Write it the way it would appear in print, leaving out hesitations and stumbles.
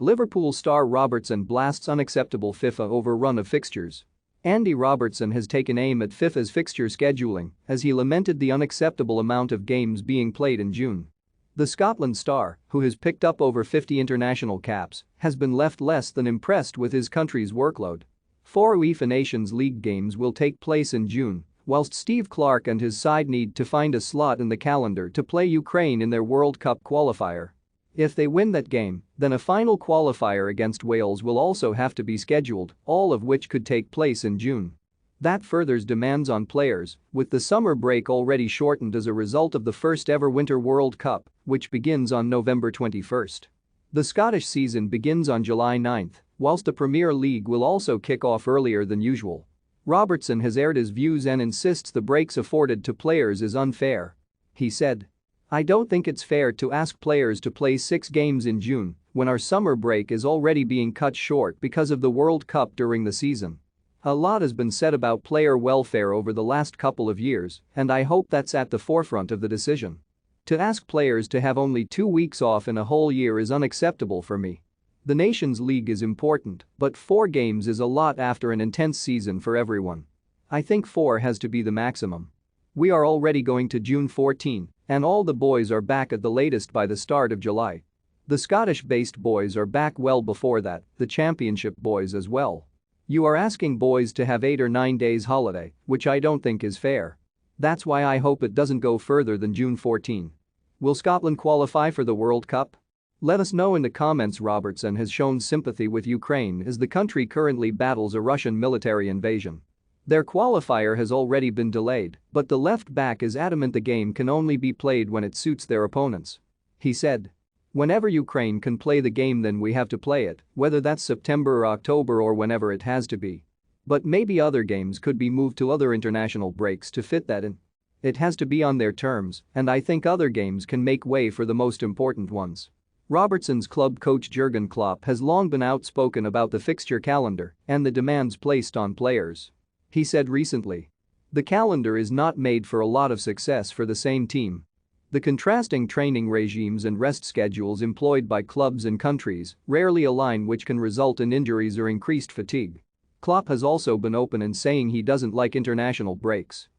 Liverpool star Robertson blasts unacceptable FIFA overrun of fixtures. Andy Robertson has taken aim at FIFA's fixture scheduling as he lamented the unacceptable amount of games being played in June. The Scotland star, who has picked up over 50 international caps, has been left less than impressed with his country's workload. 4 UEFA Nations League games will take place in June, whilst Steve Clarke and his side need to find a slot in the calendar to play Ukraine in their World Cup qualifier. If they win that game, then a final qualifier against Wales will also have to be scheduled, all of which could take place in June. That furthers demands on players, with the summer break already shortened as a result of the first ever Winter World Cup, which begins on November 21st. The Scottish season begins on July 9th, whilst the Premier League will also kick off earlier than usual. Robertson has aired his views and insists the breaks afforded to players is unfair. He said, "I don't think it's fair to ask players to play 6 games in June when our summer break is already being cut short because of the World Cup during the season. A lot has been said about player welfare over the last couple of years, and I hope that's at the forefront of the decision. To ask players to have only 2 weeks off in a whole year is unacceptable for me. The Nations League is important, but 4 games is a lot after an intense season for everyone. I think 4 has to be the maximum. We are already going to June 14, and all the boys are back at the latest by the start of July. The Scottish-based boys are back well before that, the championship boys as well. You are asking boys to have 8 or 9 days holiday, which I don't think is fair. That's why I hope it doesn't go further than June 14. Will Scotland qualify for the World Cup? Let us know in the comments." Robertson has shown sympathy with Ukraine as the country currently battles a Russian military invasion. Their qualifier has already been delayed, but the left back is adamant the game can only be played when it suits their opponents. He said, "Whenever Ukraine can play the game, then we have to play it, whether that's September or October or whenever it has to be. But maybe other games could be moved to other international breaks to fit that in. It has to be on their terms, and I think other games can make way for the most important ones." Robertson's club coach Jurgen Klopp has long been outspoken about the fixture calendar and the demands placed on players. He said recently, "The calendar is not made for a lot of success for the same team. The contrasting training regimes and rest schedules employed by clubs and countries rarely align, which can result in injuries or increased fatigue." Klopp has also been open in saying he doesn't like international breaks.